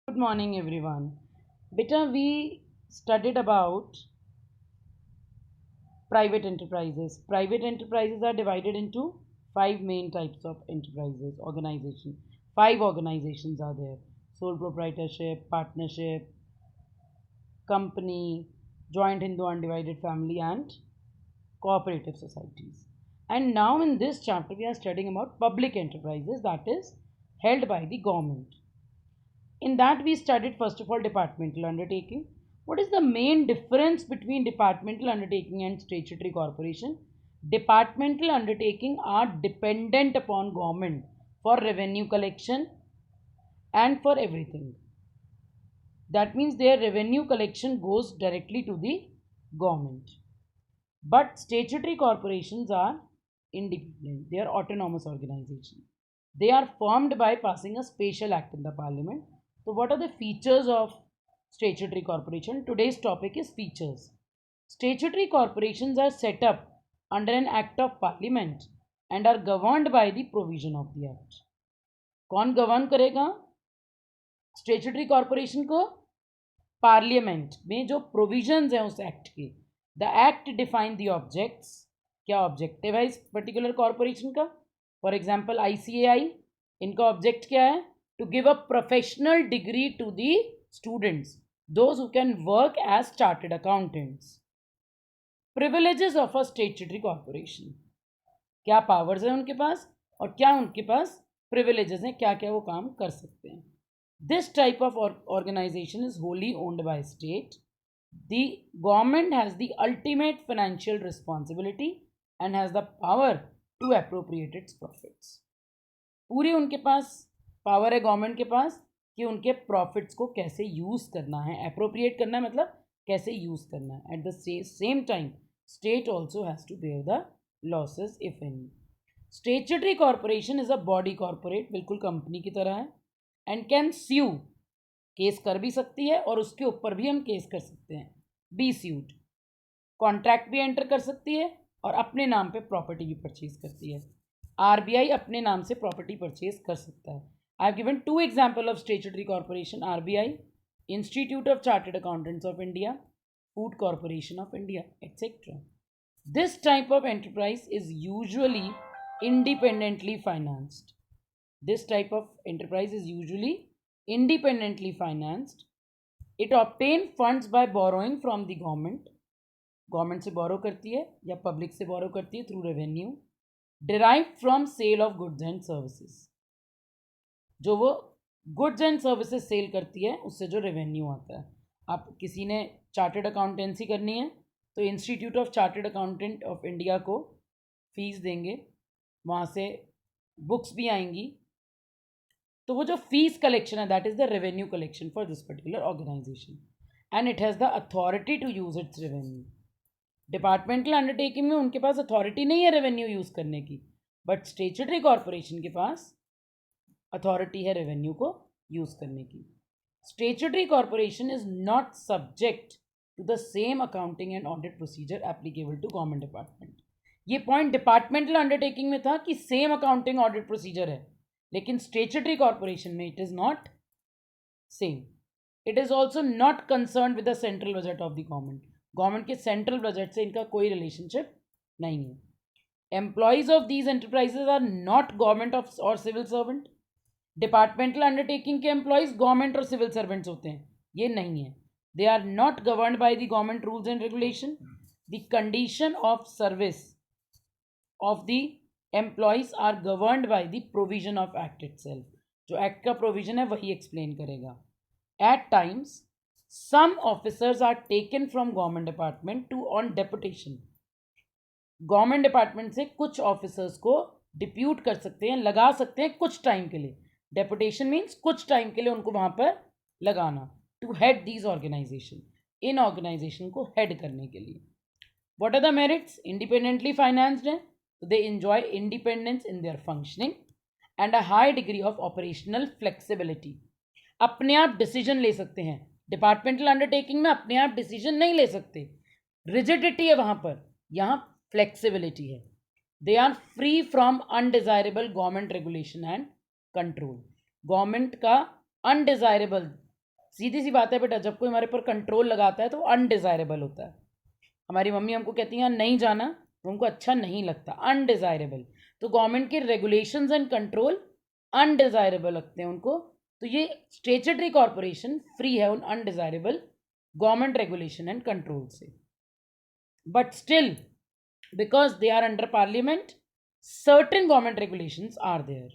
Good morning, everyone. Beta, we studied about private enterprises. Private enterprises are divided into five main types of enterprises, organization. Five organizations are there: sole proprietorship, partnership, company, joint Hindu undivided family, and cooperative societies. And now, in this chapter, we are studying about public enterprises, that is, held by the government. In that, we studied first of all departmental undertaking. What is the main difference between departmental undertaking and statutory corporation? Departmental undertaking are dependent upon government for revenue collection and for everything. That means their revenue collection goes directly to the government. But statutory corporations are independent, they are autonomous organizations. They are formed by passing a special act in the parliament. So, what are the features of statutory corporation? Today's topic is features. Statutory corporations are set up under an act of parliament and are governed by the provision of the act. कौन govern करेगा statutory corporation को? Parliament में जो provisions हैं उस act के. The act define the objects. क्या objective है इस पर्टिकुलर कॉरपोरेशन का? फॉर एग्जाम्पल ICAI, इनका ऑब्जेक्ट क्या है? To give a professional degree to the students, those who can work as chartered accountants. Privileges of a statutory corporation. क्या powers हैं उनके पास और क्या उनके पास प्रिविलेजेस हैं, क्या क्या वो काम कर सकते हैं. This type of organization is wholly owned by state. The government has the ultimate financial responsibility and has the power to appropriate its profits. पूरी उनके पास पावर है गवर्नमेंट के पास कि उनके प्रॉफिट्स को कैसे यूज़ करना है. अप्रोप्रिएट करना है मतलब कैसे यूज़ करना है. At the same time state also has to bear the losses if any. Statutory corporation is a body corporate, बिल्कुल कंपनी की तरह है. एंड कैन स्यू, केस कर भी सकती है और उसके ऊपर भी हम केस कर सकते हैं. Be sued. कॉन्ट्रैक्ट भी एंटर कर सकती है और अपने नाम पे प्रॉपर्टी भी परचेज करती है. RBI अपने नाम से प्रॉपर्टी परचेज कर सकता है. I have given two example of statutory corporation: RBI, institute of chartered accountants of India, food corporation of India, etcetera. This type of enterprise is usually independently financed. This type of enterprise is usually independently financed. It obtains funds by borrowing from the government. Government से borrow करती है या public से borrow करती है through revenue. Derive from sale of goods and services. जो वो goods and services cell करती है उससे जो रेवेन्यू आता है. आप किसी ने चार्टर्ड अकाउंटेंसी करनी है तो institute of chartered accountant of India को फीस देंगे, वहाँ से बुक्स भी आएंगी. तो वो जो फीस कलेक्शन है that is the revenue collection for this particular organisation and it has the authority to use its revenue. Departmental undertaking में उनके पास अथॉरिटी नहीं है रेवेन्यू यूज़ करने की, बट स्टेचुटरी कॉरपोरेशन के पास अथॉरिटी है रेवेन्यू को यूज़ करने की. Statutory corporation is not subject to the same accounting and audit procedure applicable to government department. ये पॉइंट डिपार्टमेंटल अंडरटेकिंग में था कि सेम अकाउंटिंग ऑडिट प्रोसीजर है, लेकिन स्टेचुटरी कॉरपोरेशन में it is not same. It is also not concern with the central budget of the government. Government के central budget से इनका कोई रिलेशनशिप नहीं है. Employees of these enterprises are not government of और सिविल सर्वेंट. डिपार्टमेंटल अंडरटेकिंग के employees government और civil servants होते हैं, ये नहीं है. They are not governed by the government rules and regulation. The condition of service of the employees are governed by the provision of act itself. जो act का provision है वही एक्सप्लेन करेगा. At times some officers are taken from government department to on deputation. Government department से कुछ officers को depute कर सकते हैं, लगा सकते हैं कुछ टाइम के लिए. डेपुटेशन मीन्स कुछ टाइम के लिए उनको वहाँ पर लगाना. टू हेड दीज ऑर्गेनाइजेशन, इन ऑर्गेनाइजेशन को हेड करने के लिए. What are the merits? Independently financed हैं तो they enjoy independence in their functioning and a high degree of operational flexibility. अपने आप डिसीजन ले सकते हैं. डिपार्टमेंटल अंडरटेकिंग में अपने आप डिसीजन नहीं ले सकते, रिजिडिटी है वहाँ पर. यहाँ फ्लेक्सिबिलिटी है. They are free from undesirable government regulation and control. Government का अनडिजायरेबल सीधी सी बात है बेटा, जब कोई हमारे पर कंट्रोल लगाता है तो अनडिज़ायरेबल होता है। हमारी मम्मी हमको कहती हैं नहीं जाना, तो हमको अच्छा नहीं लगता, अनडिज़ायरेबल। तो गवर्नमेंट के रेगुलेशंस एंड कंट्रोल अनडिज़ायरेबल लगते हैं उनको, तो ये स्टैट्यूटरी कॉरपोरेशन फ्री है उन undesirable government regulation and control से। But still, because they are under parliament, certain government regulations are there.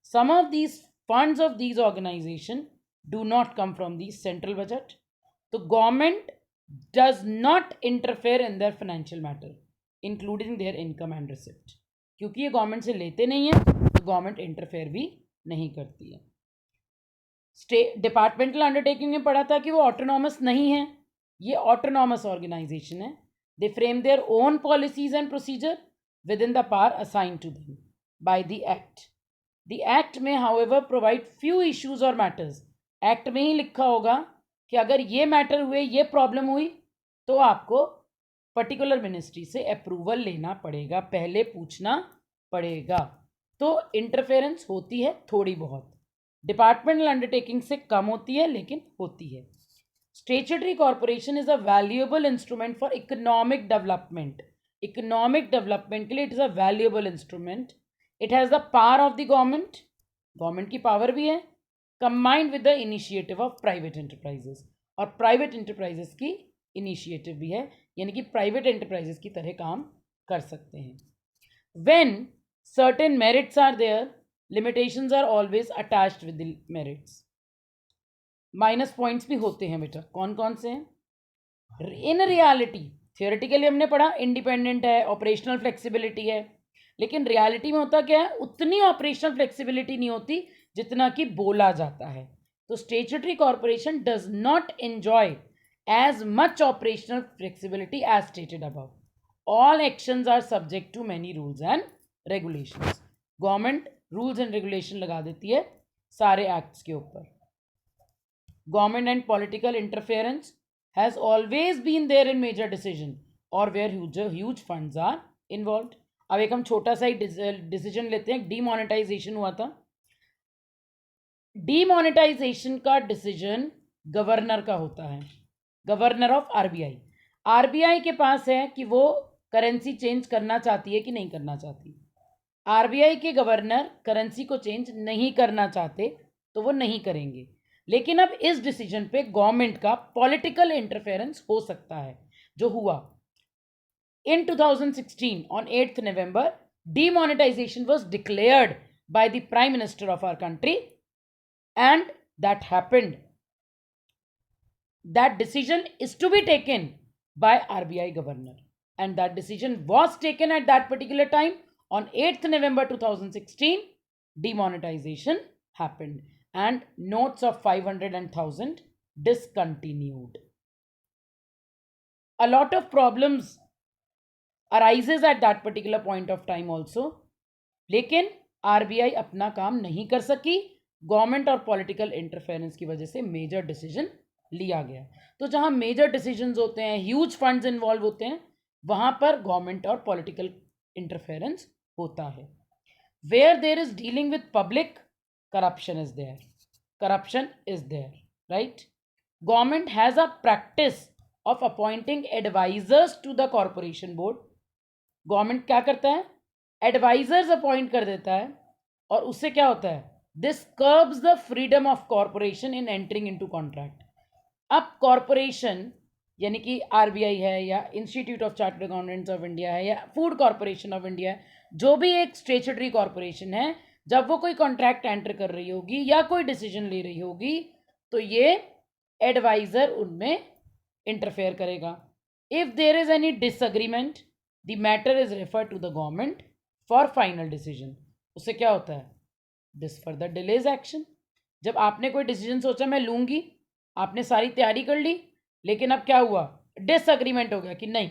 Some of these funds of these organizations do not come from the central budget. The government does not interfere in their financial matter, including their income and receipt. क्योंकि ये government से लेते नहीं है, तो government interfere भी नहीं करती है। स्टेट डिपार्टमेंटल अंडरटेकिंग में पढ़ा था कि वो ऑटोनॉमस नहीं है, ये ऑटोनॉमस ऑर्गेनाइजेशन है। They frame their own policies and procedure within the power assigned to them by the Act. The Act may, however, provide few issues or matters. Act में ही लिखा होगा कि अगर ये मैटर हुए, ये प्रॉब्लम हुई, तो आपको पर्टिकुलर मिनिस्ट्री से अप्रूवल लेना पड़ेगा, पहले पूछना पड़ेगा। तो इंटरफेरेंस होती है थोड़ी बहुत, डिपार्टमेंटल अंडरटेकिंग से कम होती है, लेकिन होती है। Statutory corporation is a valuable instrument for economic development. Economic development के लिए it is a valuable instrument. It has the power of the government. Government की power भी है, combined with the initiative of private enterprises. और private enterprises की initiative भी है, यानी कि private enterprises की तरह काम कर सकते हैं. When certain merits are there, limitations are always attached with the merits. Minus points भी होते हैं बेटा, कौन कौन से हैं? इन रियलिटी, थियोरेटिकली हमने पढ़ा इंडिपेंडेंट है, ऑपरेशनल फ्लेक्सिबिलिटी है, लेकिन रियलिटी में होता क्या है, उतनी ऑपरेशनल फ्लेक्सिबिलिटी नहीं होती जितना कि बोला जाता है। तो statutory corporation does not enjoy as much operational flexibility as stated above. All actions are subject to many rules and regulations. Government rules and regulation लगा देती है सारे एक्ट्स के ऊपर। Government and political interference has always been there in major decision or where huge funds are involved. अब एक हम छोटा सा ही डिसीजन लेते हैं, डीमोनेटाइजेशन हुआ था। डीमोनेटाइजेशन का डिसीजन गवर्नर का होता है, गवर्नर ऑफ आरबीआई। आरबीआई के पास है कि वो करेंसी चेंज करना चाहती है कि नहीं करना चाहती। आरबीआई के गवर्नर करेंसी को चेंज नहीं करना चाहते, तो वो नहीं करेंगे। लेकिन अब इस डिसीजन पे गवर्नमेंट का पॉलिटिकल इंटरफेरेंस हो सकता है, जो हुआ इन 2016 on 8th November, demonetization was declared by the Prime Minister of our country, and that happened. That decision is to be taken by RBI governor, and that decision was taken at that particular time on 8th November 2016. Demonetization happened and notes of 500 and 1000 discontinued. A lot of problems arises at that particular point of time also, लेकिन RBI अपना काम नहीं कर सकी, government और political interference की वजह से मेजर डिसीजन लिया गया। तो जहां मेजर डिसीजंस होते हैं, ह्यूज फंड्स इन्वॉल्व होते हैं, वहां पर गवर्नमेंट और पॉलिटिकल इंटरफेरेंस होता है। Where there is dealing with public, corruption is there. Corruption is there, right? Government has a practice of appointing advisors to the corporation board. Government क्या करता है, advisors appoint कर देता है, और उससे क्या होता है, this curbs the freedom of corporation in entering into contract. अब corporation यानी कि आरबीआई है या institute of chartered accountants of India है या फूड कॉर्पोरेशन ऑफ इंडिया है, जो भी एक स्टैट्यूटरी कॉर्पोरेशन है, जब वो कोई कॉन्ट्रैक्ट एंटर कर रही होगी या कोई डिसीजन ले रही होगी, तो ये एडवाइजर उनमें इंटरफेयर करेगा। If there is any disagreement, the matter is refer to the government for final decision. उससे क्या होता है, दिस फर्दर डिलेज एक्शन। जब आपने कोई डिसीजन सोचा मैं लूंगी, आपने सारी तैयारी कर ली, लेकिन अब क्या हुआ, डिसएग्रीमेंट हो गया कि नहीं,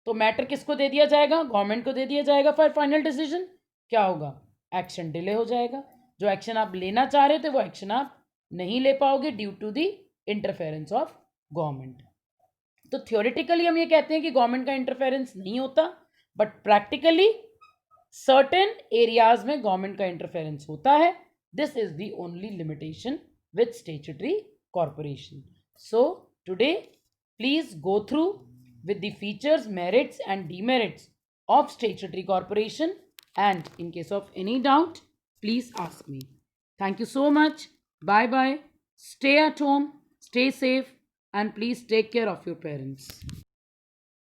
तो मैटर किसको दे दिया जाएगा, गवर्नमेंट को दे दिया जाएगा फॉर फाइनल डिसीजन। क्या होगा, एक्शन डिले हो जाएगा। जो एक्शन आप लेना चाह रहे थे वो एक्शन आप नहीं ले पाओगे due to the interference of government. तो थियोरेटिकली हम ये कहते हैं कि गवर्नमेंट का इंटरफेरेंस नहीं होता, बट प्रैक्टिकली सर्टेन एरियाज में गवर्नमेंट का इंटरफेरेंस होता है। This is the only limitation with statutory corporation. So today, please go through with the features, merits and demerits of statutory corporation, and in case of any doubt, please ask me. Thank you so much. Bye bye. Stay at home, stay safe, and please take care of your parents.